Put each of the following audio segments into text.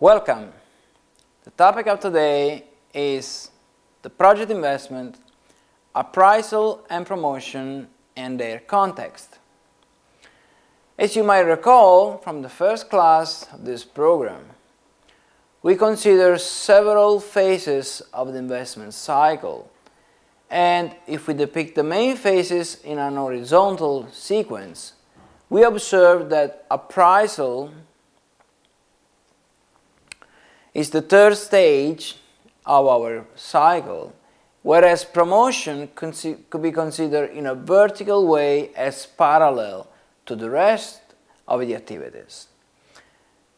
Welcome. The topic of today is the project investment, appraisal and promotion and their context. As you might recall from the first class of this program, we consider several phases of the investment cycle, and if we depict the main phases in an horizontal sequence, we observe that appraisal is the third stage of our cycle, whereas promotion could be considered in a vertical way as parallel to the rest of the activities.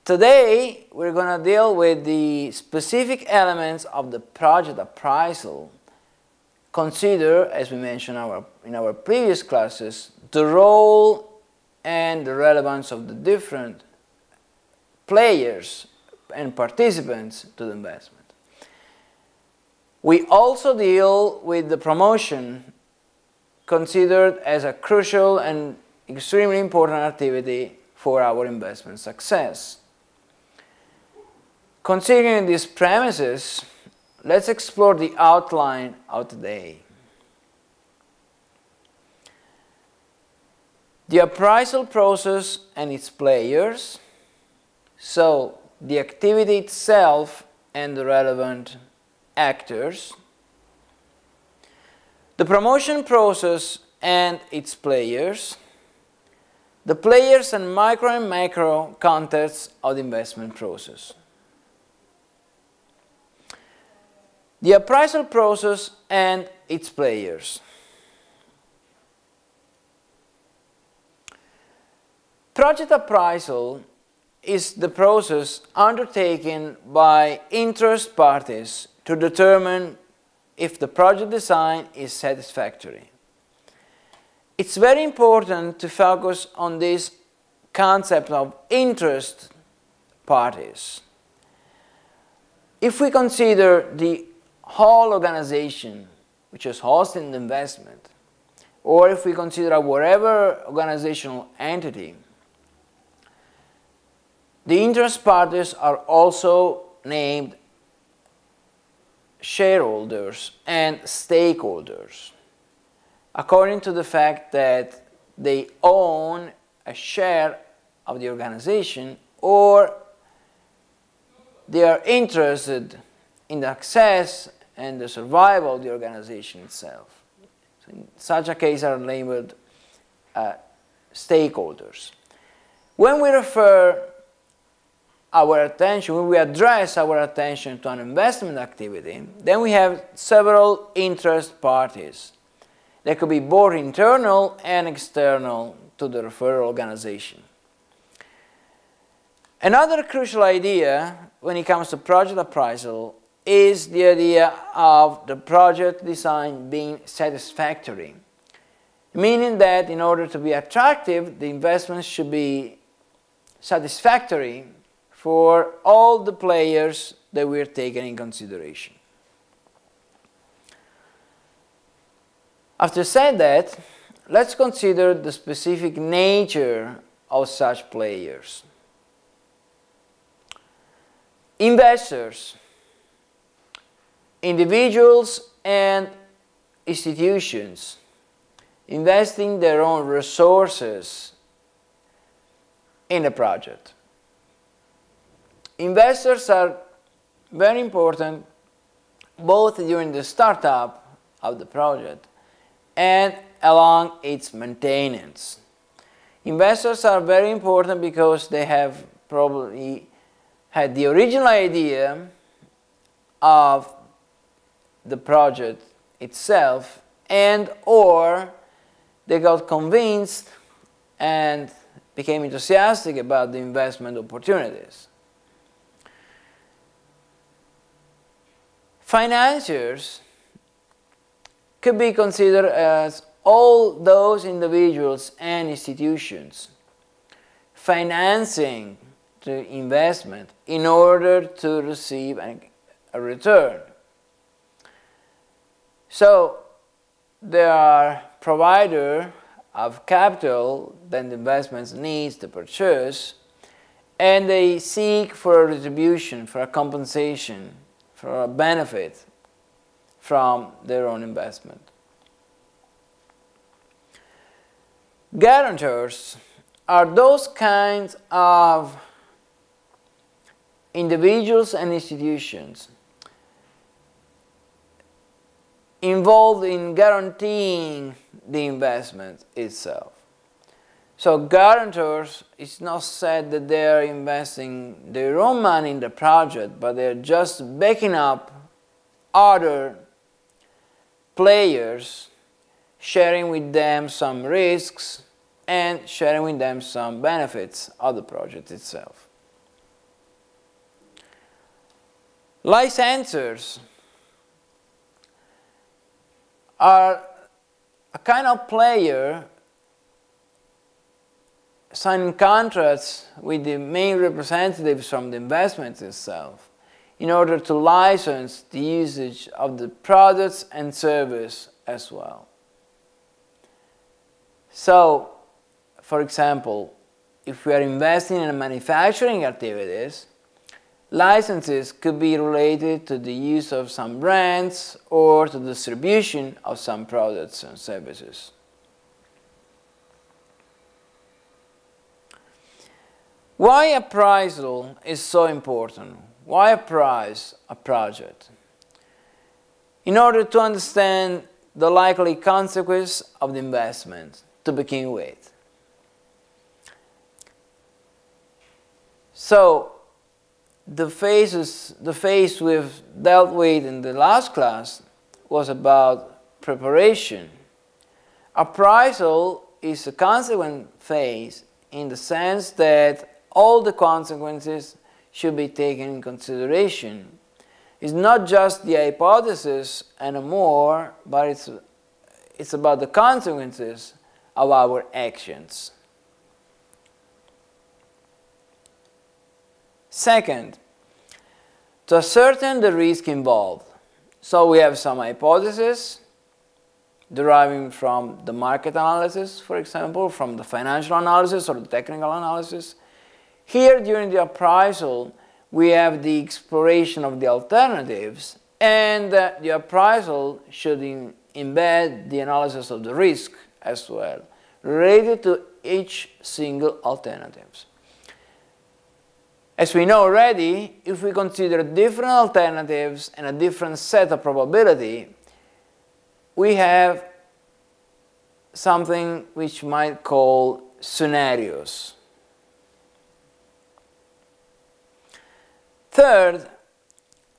Today, we're going to deal with the specific elements of the project appraisal. Consider, as we mentioned in our previous classes, the role and the relevance of the different players and participants to the investment. We also deal with the promotion, considered as a crucial and extremely important activity for our investment success. Considering these premises, let's explore the outline of today. The appraisal process and its players, so the activity itself and the relevant actors, the promotion process and its players, the players and macro contexts of the investment process. The appraisal process and its players. Project appraisal is the process undertaken by interest parties to determine if the project design is satisfactory. It's very important to focus on this concept of interest parties. If we consider the whole organization which is hosting the investment, or if we consider whatever organizational entity, the interest parties are also named shareholders and stakeholders, according to the fact that they own a share of the organization or they are interested in the success and the survival of the organization itself. So in such a case are labeled stakeholders. When we when we address our attention to an investment activity, then we have several interest parties. They could be both internal and external to the referral organization. Another crucial idea when it comes to project appraisal is the idea of the project design being satisfactory, meaning that in order to be attractive, the investment should be satisfactory for all the players that we're taking in consideration. After saying that, let's consider the specific nature of such players. Investors, individuals and institutions, investing their own resources in a project. Investors are very important both during the startup of the project and along its maintenance. Investors are very important because they have probably had the original idea of the project itself, and or they got convinced and became enthusiastic about the investment opportunities. Financiers could be considered as all those individuals and institutions financing the investment in order to receive a return. So they are provider of capital that the investment needs to purchase, and they seek for a retribution, for a compensation, for a benefit from their own investment. Guarantors are those kinds of individuals and institutions involved in guaranteeing the investment itself. So guarantors, it's not said that they are investing their own money in the project, but they're just backing up other players, sharing with them some risks and sharing with them some benefits of the project itself. Licensors are a kind of player signing contracts with the main representatives from the investment itself in order to license the usage of the products and service as well. So, for example, if we are investing in manufacturing activities, licenses could be related to the use of some brands or to the distribution of some products and services. Why appraisal is so important? Why appraise a project? In order to understand the likely consequence of the investment to begin with. So, the phase we've dealt with in the last class was about preparation. Appraisal is a consequent phase in the sense that all the consequences should be taken in consideration. It's not just the hypothesis anymore, but it's about the consequences of our actions. Second, to ascertain the risk involved. So we have some hypotheses deriving from the market analysis, for example, from the financial analysis or the technical analysis. Here, during the appraisal, we have the exploration of the alternatives, and the appraisal should embed the analysis of the risk as well, related to each single alternative. As we know already, if we consider different alternatives and a different set of probability, we have something which might call scenarios. Third,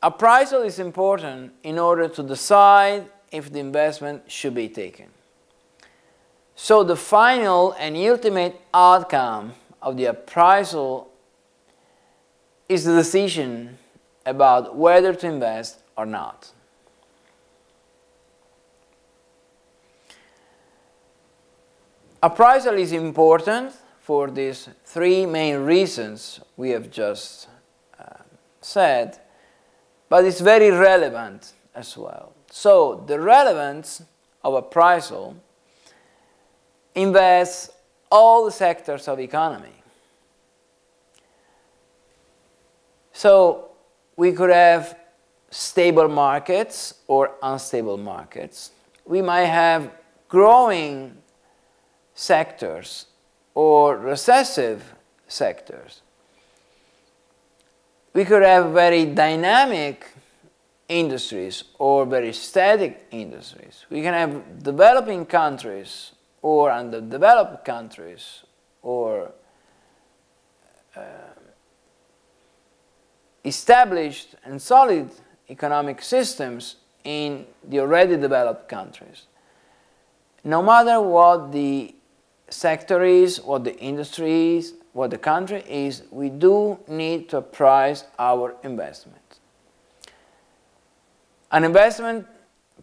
appraisal is important in order to decide if the investment should be taken. So the final and ultimate outcome of the appraisal is the decision about whether to invest or not. Appraisal is important for these three main reasons we have just said, but it's very relevant as well. So the relevance of appraisal invests all the sectors of economy. So we could have stable markets or unstable markets. We might have growing sectors or recessive sectors. We could have very dynamic industries or very static industries. We can have developing countries or underdeveloped countries or established and solid economic systems in the already developed countries. No matter what the sector is, what the industry is, what the country is, we do need to appraise our investment. An investment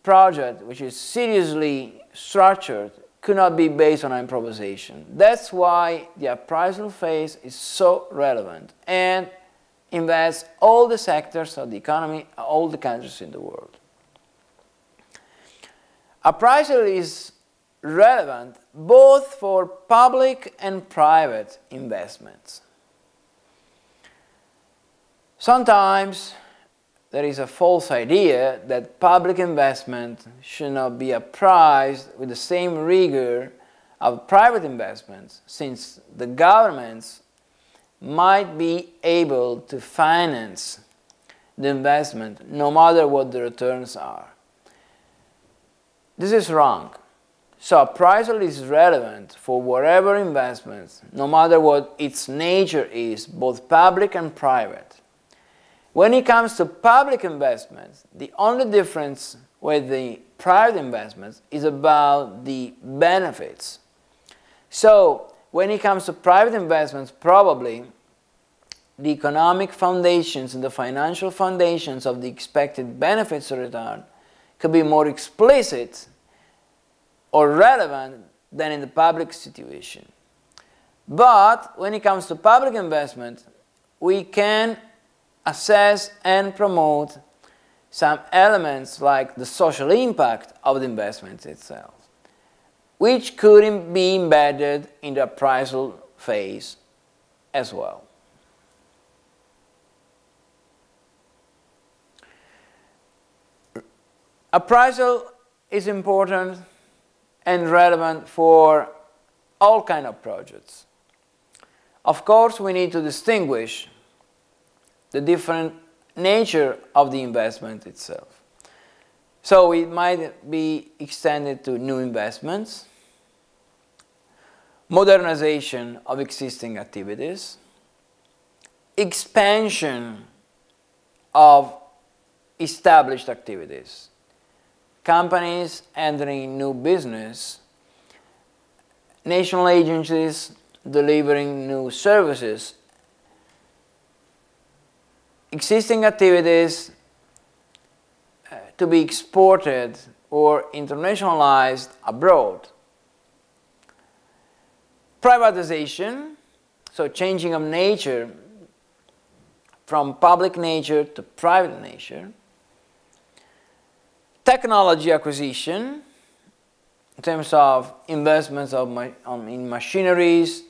project which is seriously structured could not be based on improvisation. That's why the appraisal phase is so relevant and invests all the sectors of the economy, all the countries in the world. Appraisal is relevant both for public and private investments. Sometimes there is a false idea that public investment should not be appraised with the same rigor of private investments, since the governments might be able to finance the investment no matter what the returns are. This is wrong. So appraisal is relevant for whatever investments, no matter what its nature is, both public and private. When it comes to public investments, the only difference with the private investments is about the benefits. So when it comes to private investments, probably the economic foundations and the financial foundations of the expected benefits of return could be more explicit or relevant than in the public situation. But when it comes to public investment, we can assess and promote some elements like the social impact of the investment itself, which could be embedded in the appraisal phase as well. Appraisal is important and relevant for all kinds of projects. Of course, we need to distinguish the different nature of the investment itself. So it might be extended to new investments, modernization of existing activities, expansion of established activities, companies entering new business, national agencies delivering new services, existing activities to be exported or internationalized abroad. Privatization, so changing of nature from public nature to private nature. Technology acquisition, in terms of investments in machineries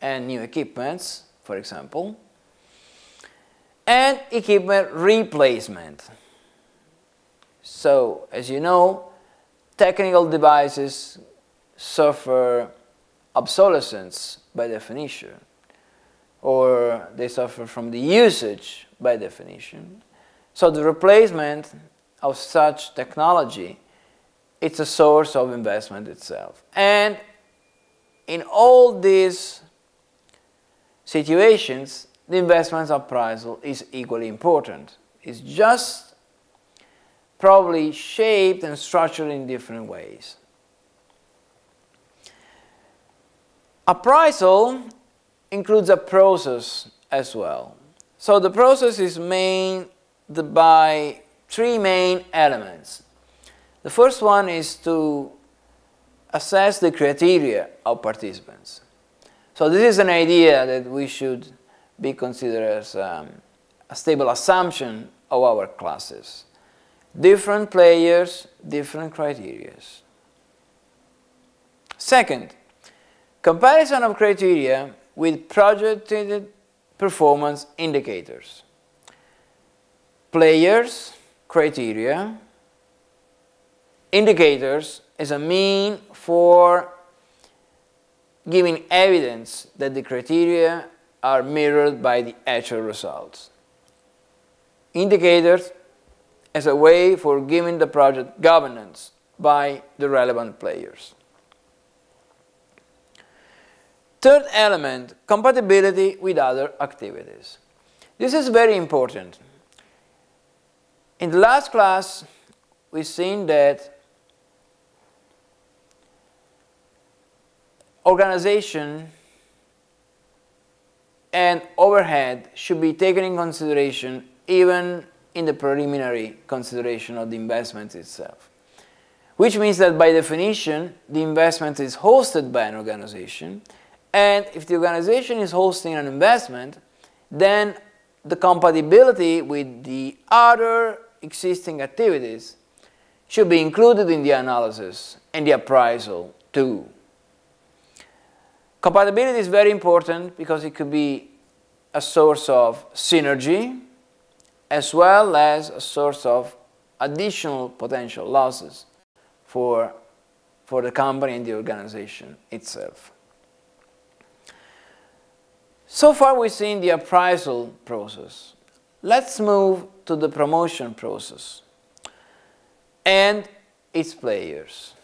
and new equipments, for example. And equipment replacement. So, as you know, technical devices suffer obsolescence by definition, or they suffer from the usage by definition. So the replacement of such technology, it's a source of investment itself. And in all these situations, the investment appraisal is equally important. It's just probably shaped and structured in different ways. Appraisal includes a process as well. So the process is made by three main elements. The first one is to assess the criteria of participants. So this is an idea that we should be considered as a stable assumption of our classes. Different players, different criteria. Second, comparison of criteria with projected performance indicators. Players, criteria, indicators as a mean for giving evidence that the criteria are mirrored by the actual results. Indicators as a way for giving the project governance by the relevant players. Third element, compatibility with other activities. This is very important. In the last class, we've seen that organization and overhead should be taken in consideration even in the preliminary consideration of the investment itself. Which means that by definition, the investment is hosted by an organization, and if the organization is hosting an investment, then the compatibility with the other existing activities should be included in the analysis and the appraisal too. Compatibility is very important because it could be a source of synergy as well as a source of additional potential losses for the company and the organization itself. So far we've seen the appraisal process. Let's move to the promotion process and its players.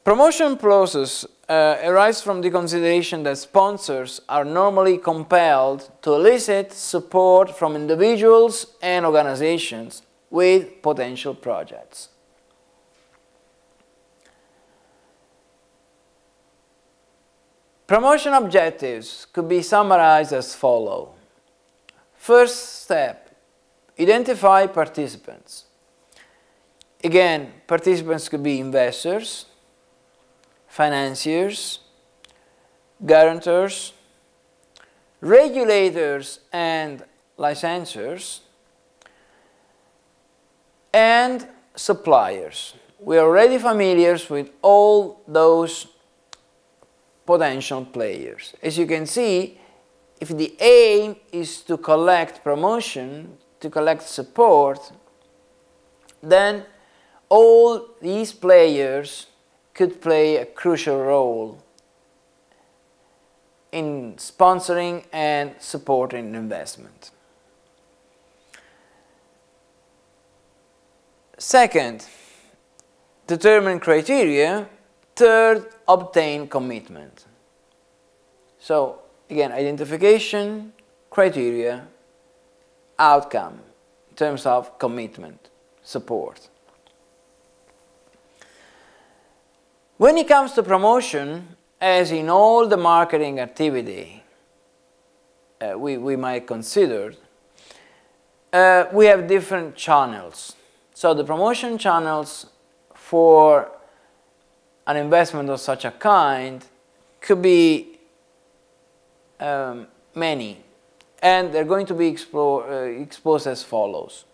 Promotion process arises from the consideration that sponsors are normally compelled to elicit support from individuals and organizations with potential projects. Promotion objectives could be summarized as follows. First step, identify participants. Again, participants could be investors, financiers, guarantors, regulators and licensors, and suppliers. We are already familiar with all those potential players. As you can see, if the aim is to collect promotion, to collect support, then all these players could play a crucial role in sponsoring and supporting investment. Second, determine criteria. Third, obtain commitment. So again, identification, criteria, outcome in terms of commitment, support. When it comes to promotion, as in all the marketing activity we might consider, we have different channels. So the promotion channels for an investment of such a kind could be many, and they're going to be exposed as follows.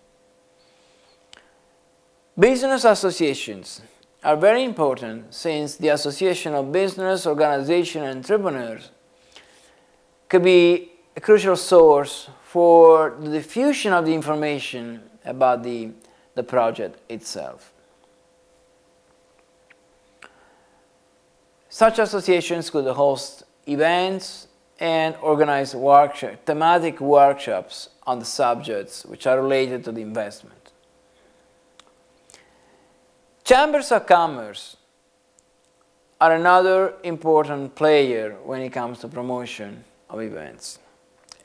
Business associations are very important, since the association of business, organization, and entrepreneurs could be a crucial source for the diffusion of the information about the project itself. Such associations could host events and organize thematic workshops on the subjects which are related to the investment. Chambers of commerce are another important player when it comes to promotion of events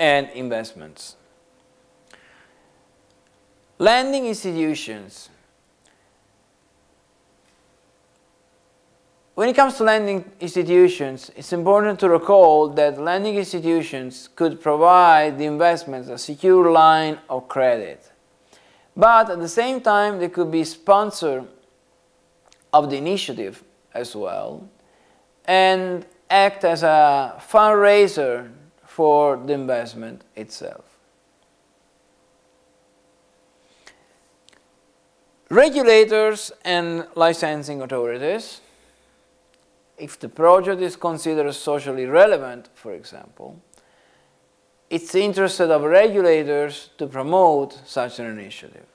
and investments. Lending institutions. When it comes to lending institutions, it's important to recall that lending institutions could provide the investments a secure line of credit. But at the same time, they could be sponsor of the initiative as well and act as a fundraiser for the investment itself. Regulators and licensing authorities, if the project is considered socially relevant, for example, it's the interest of regulators to promote such an initiative.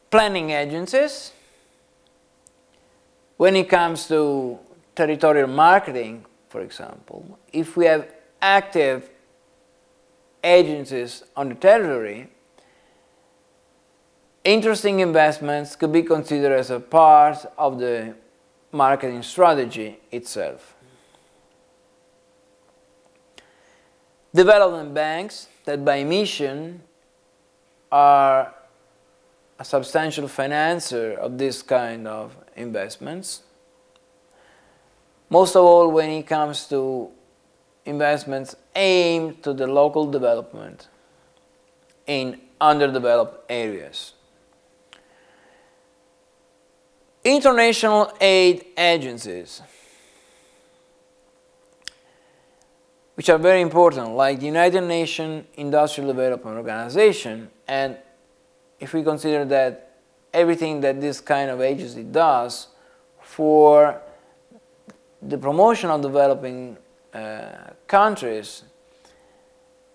Planning agencies, when it comes to territorial marketing, for example, if we have active agencies on the territory, interesting investments could be considered as a part of the marketing strategy itself. Development banks that by mission are a substantial financier of this kind of investments. Most of all when it comes to investments aimed to the local development in underdeveloped areas. International aid agencies, which are very important, like the United Nations Industrial Development Organization, and if we consider that everything that this kind of agency does for the promotion of developing countries,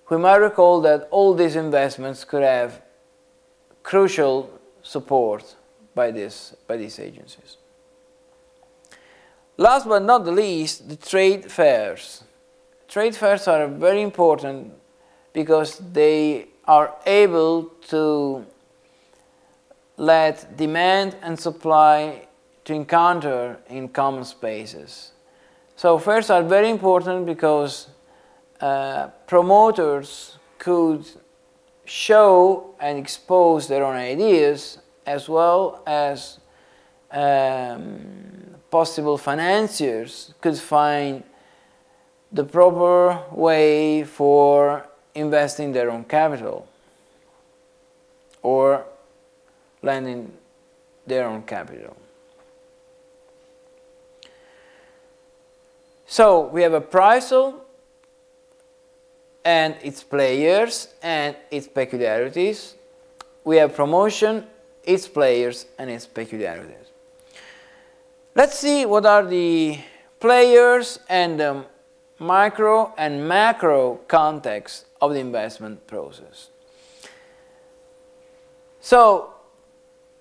we might recall that all these investments could have crucial support by these agencies. Last but not the least, the trade fairs. Trade fairs are very important because they are able to let demand and supply to encounter in common spaces. So fairs are very important because promoters could show and expose their own ideas, as well as possible financiers could find the proper way for investing their own capital or lending their own capital. So we have appraisal and its players and its peculiarities. We have promotion, its players and its peculiarities. Let's see what are the players and the micro and macro context of the investment process. So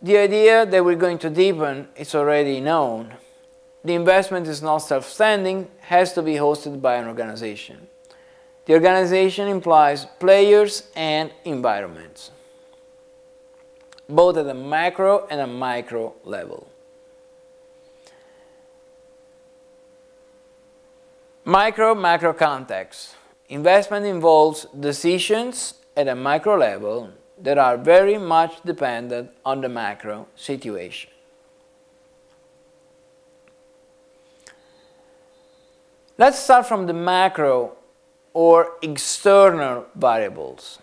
the idea that we're going to deepen is already known. The investment is not self-standing, has to be hosted by an organization. The organization implies players and environments, both at a macro and a micro level. Macro context. Investment involves decisions at a micro level that are very much dependent on the macro situation. Let's start from the macro or external variables.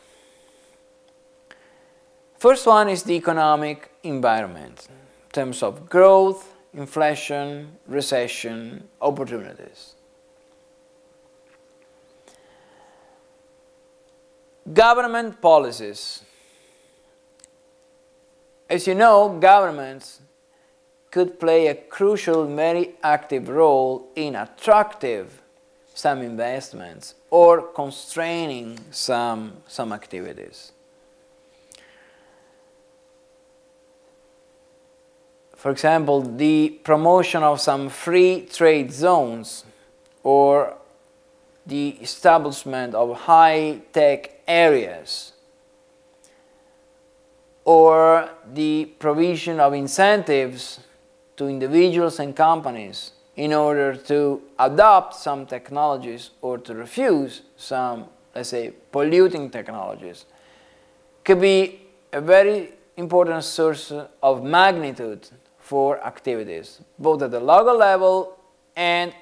First one is the economic environment in terms of growth, inflation, recession, opportunities. Government policies. As you know, governments could play a crucial, very active role in attracting some investments or constraining some activities. For example, the promotion of some free trade zones or the establishment of high-tech areas, or the provision of incentives to individuals and companies in order to adopt some technologies or to refuse some, let's say, polluting technologies, could be a very important source of magnitude for activities, both at the local level and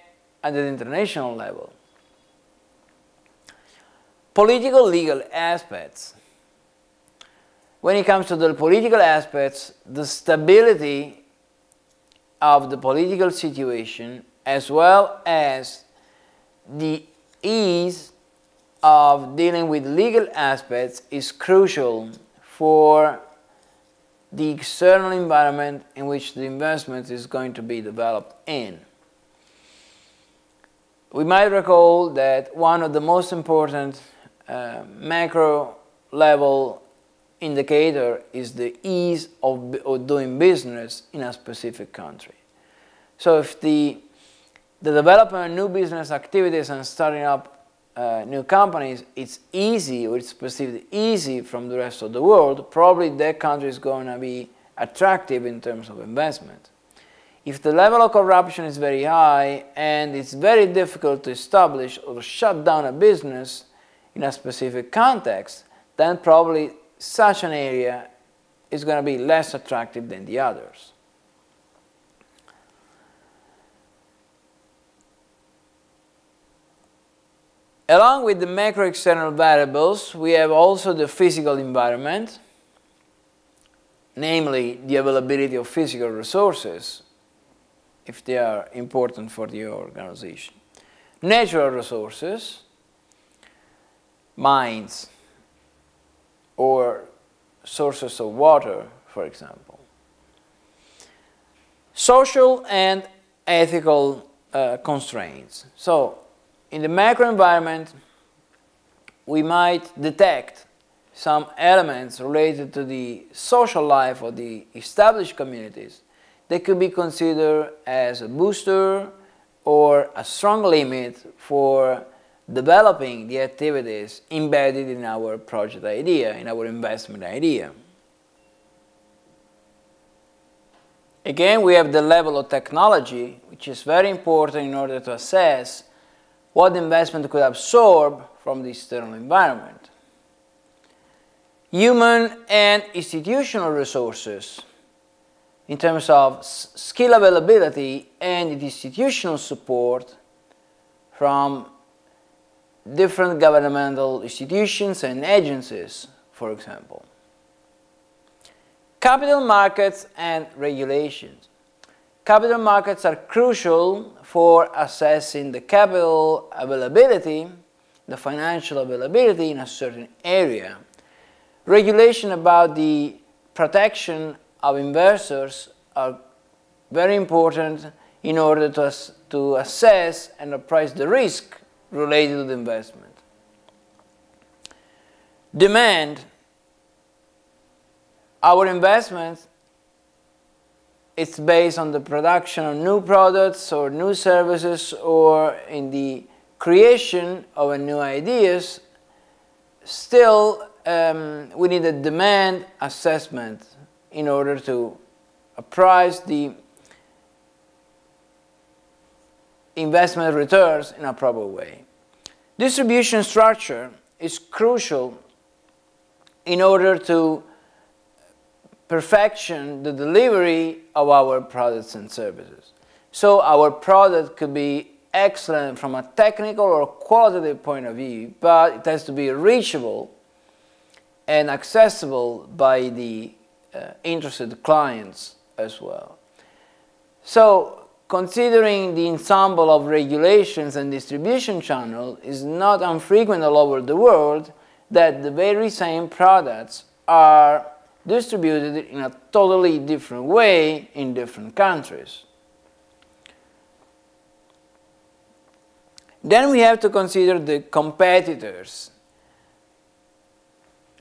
at the international level. Political legal aspects. When it comes to the political aspects, the stability of the political situation as well as the ease of dealing with legal aspects is crucial for the external environment in which the investment is going to be developed in. We might recall that one of the most important macro level indicator is the ease of doing business in a specific country. So if the development of new business activities and starting up new companies, it's easy, or it's perceived easy from the rest of the world, probably that country is going to be attractive in terms of investment. If the level of corruption is very high and it's very difficult to establish or shut down a business in a specific context, then probably such an area is going to be less attractive than the others. Along with the macro external variables, we have also the physical environment, namely the availability of physical resources, if they are important for the organization. Natural resources, mines, or sources of water, for example. Social and ethical constraints. So in the macro environment, we might detect some elements related to the social life of the established communities that could be considered as a booster or a strong limit for developing the activities embedded in our project idea, in our investment idea. Again, we have the level of technology, which is very important in order to assess what the investment could absorb from the external environment. Human and institutional resources in terms of skill availability and institutional support from different governmental institutions and agencies, for example. Capital markets and regulations. Capital markets are crucial for assessing the capital availability, the financial availability in a certain area. Regulation about the protection of investors are very important in order to assess and appraise the risk related to the investment. Demand. Our investment is based on the production of new products or new services or in the creation of new ideas. Still, we need a demand assessment in order to appraise the investment returns in a proper way. Distribution structure is crucial in order to perfection the delivery of our products and services. So our product could be excellent from a technical or qualitative point of view, but it has to be reachable and accessible by the interested clients as well. So considering the ensemble of regulations and distribution channels, is not infrequent all over the world that the very same products are distributed in a totally different way in different countries. Then we have to consider the competitors.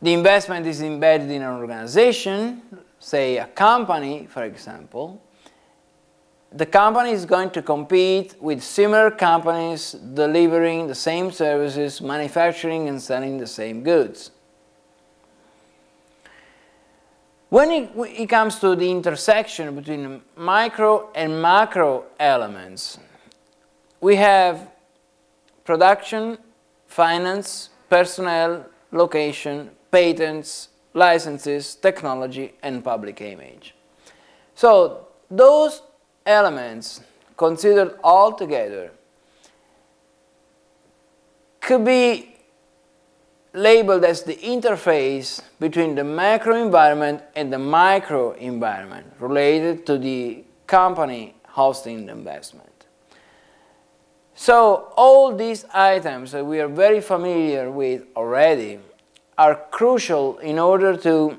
The investment is embedded in an organization, say a company, for example. The company is going to compete with similar companies delivering the same services, manufacturing and selling the same goods. When it comes to the intersection between micro and macro elements, we have production, finance, personnel, location, patents, licenses, technology, and public image. So those elements considered all together could be labeled as the interface between the macro environment and the micro environment related to the company hosting the investment. So all these items that we are very familiar with already are crucial in order to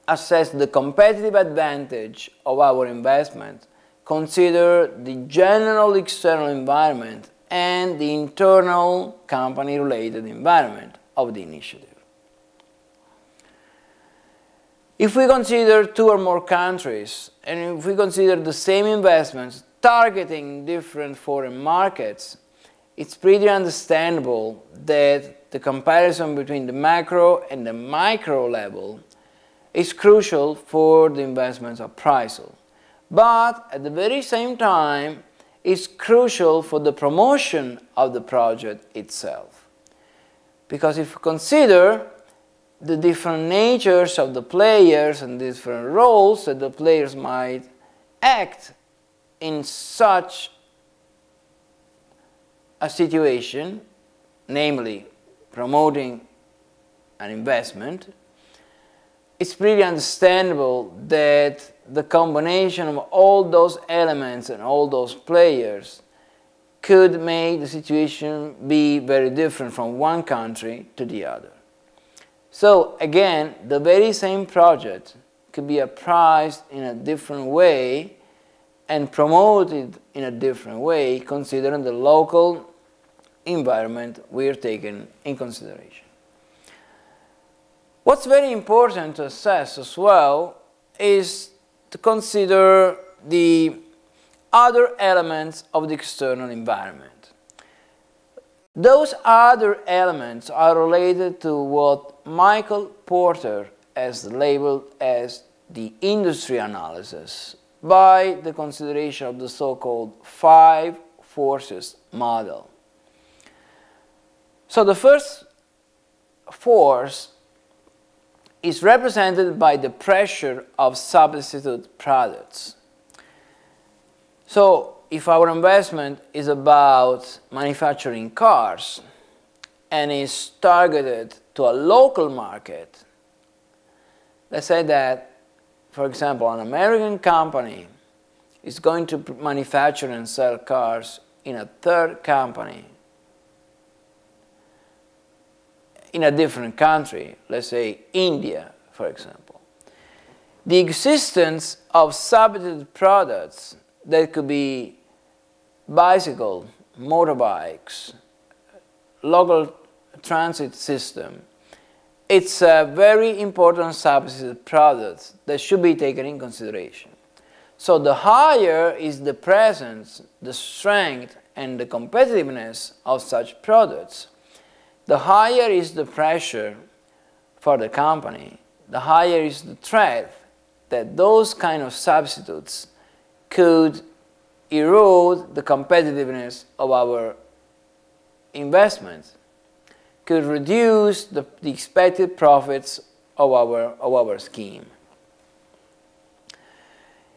assess the competitive advantage of our investment, consider the general external environment and the internal company-related environment of the initiative. If we consider two or more countries, and if we consider the same investments targeting different foreign markets, it's pretty understandable that the comparison between the macro and the micro level is crucial for the investment appraisal. But at the very same time, it's crucial for the promotion of the project itself. Because if you consider the different natures of the players and different roles that the players might act in such a situation, namely promoting an investment, it's pretty understandable that the combination of all those elements and all those players could make the situation be very different from one country to the other. So again, the very same project could be appraised in a different way and promoted in a different way, considering the local environment we are taking in consideration. What's very important to assess as well is to consider the other elements of the external environment. Those other elements are related to what Michael Porter has labeled as the industry analysis by the consideration of the so-called 5 forces model. So the first force is represented by the pressure of substitute products. So if our investment is about manufacturing cars and is targeted to a local market, let's say that, for example, an American company is going to manufacture and sell cars in a third company in a different country, let's say India, for example. The existence of substitute products that could be bicycle, motorbikes, local transit system, it's a very important substitute product that should be taken in consideration. So the higher is the presence, the strength, and the competitiveness of such products, the higher is the pressure for the company, the higher is the threat that those kind of substitutes could erode the competitiveness of our investments, could reduce the expected profits of our scheme.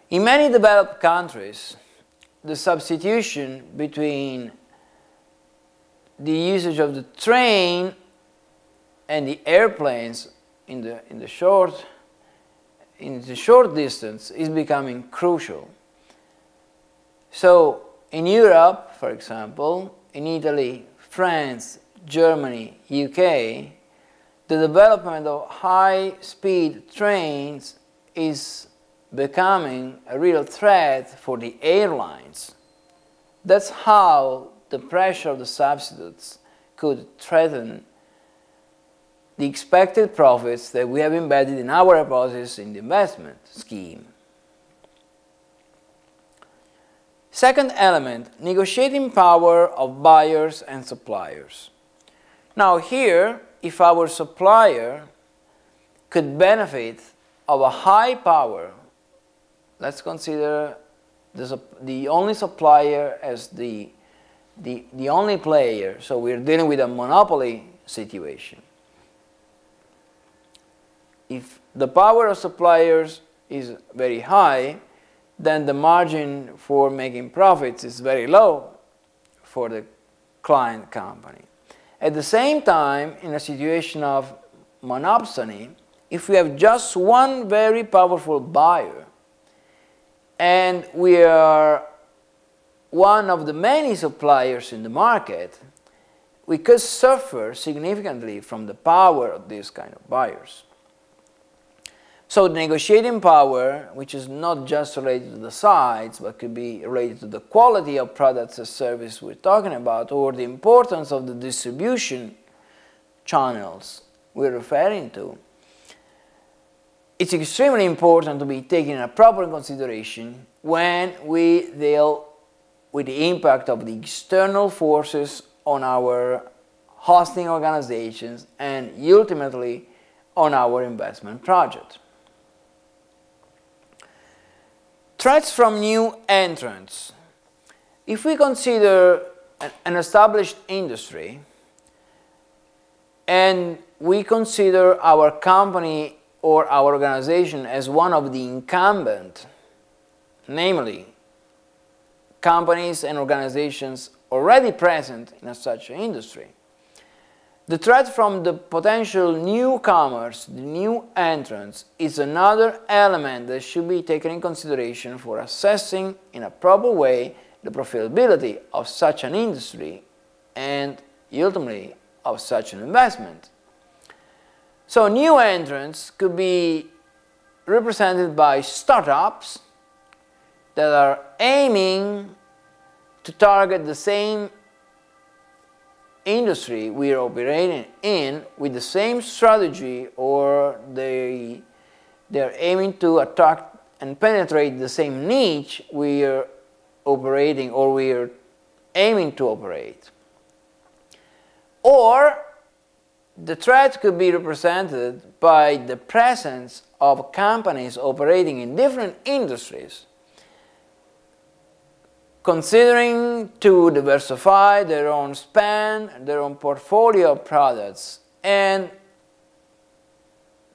In many developed countries, the substitution between the usage of the train and the airplanes in the short distance is becoming crucial. So in Europe, for example, in Italy, France, Germany, UK, the development of high-speed trains is becoming a real threat for the airlines. That's how the pressure of the substitutes could threaten the expected profits that we have embedded in our hypothesis in the investment scheme. Second element, negotiating power of buyers and suppliers. Now here, if our supplier could benefit of a high power, let's consider the only supplier as the only player, so we're dealing with a monopoly situation. If the power of suppliers is very high, then the margin for making profits is very low for the client company. At the same time, in a situation of monopsony, if we have just one very powerful buyer and we are one of the many suppliers in the market, we could suffer significantly from the power of these kind of buyers. So the negotiating power, which is not just related to the size, but could be related to the quality of products and services we're talking about, or the importance of the distribution channels we're referring to, it's extremely important to be taken in a proper consideration when we deal with the impact of the external forces on our hosting organizations and ultimately on our investment project. Threats from new entrants. If we consider an established industry and we consider our company or our organization as one of the incumbent, namely companies and organizations already present in such an industry, the threat from the potential newcomers, the new entrants, is another element that should be taken in consideration for assessing in a proper way the profitability of such an industry and ultimately of such an investment. So new entrants could be represented by startups that are aiming to target the same industry we are operating in with the same strategy, or they're aiming to attract and penetrate the same niche we are operating or we are aiming to operate. Or the threat could be represented by the presence of companies operating in different industries, considering to diversify their own spend, their own portfolio of products, and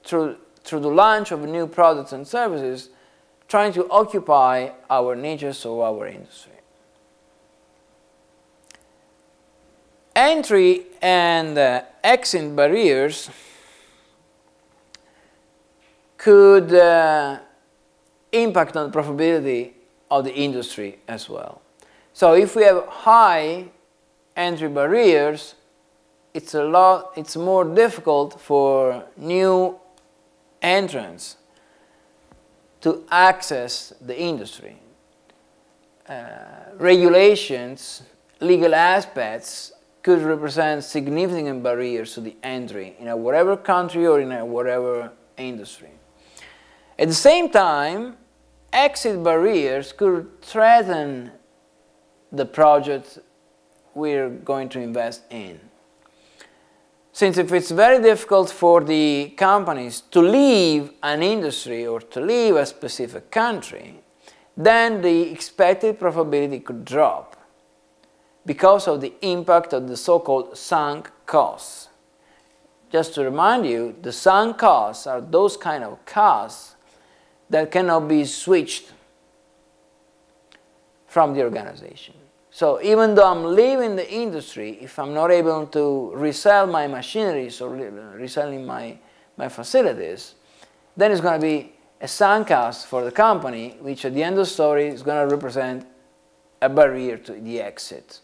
through the launch of new products and services, trying to occupy our niches of our industry. Entry and exit barriers could impact on the profitability of the industry as well. So if we have high entry barriers, it's more difficult for new entrants to access the industry. Regulations, legal aspects could represent significant barriers to the entry in whatever country or in whatever industry. At the same time, exit barriers could threaten the project we're going to invest in. Since if it's very difficult for the companies to leave an industry or to leave a specific country, then the expected profitability could drop because of the impact of the so-called sunk costs. Just to remind you, the sunk costs are those kind of costs that cannot be switched from the organization. So even though I'm leaving the industry, if I'm not able to resell my machineries or reselling my facilities, then it's going to be a sunk cost for the company, which at the end of the story is going to represent a barrier to the exit.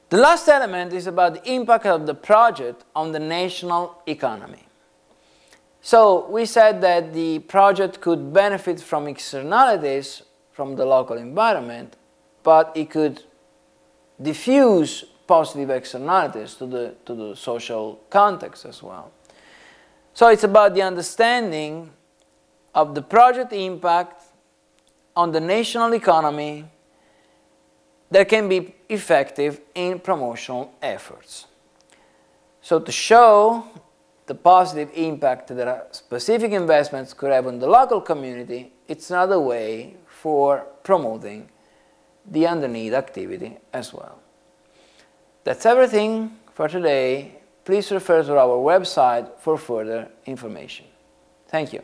The last element is about the impact of the project on the national economy. So we said that the project could benefit from externalities from the local environment, but it could diffuse positive externalities to the social context as well. So it's about the understanding of the project impact on the national economy that can be effective in promotional efforts. So to show the positive impact that specific investments could have on the local community, it's another way for promoting the underneath activity as well. That's everything for today. Please refer to our website for further information. Thank you.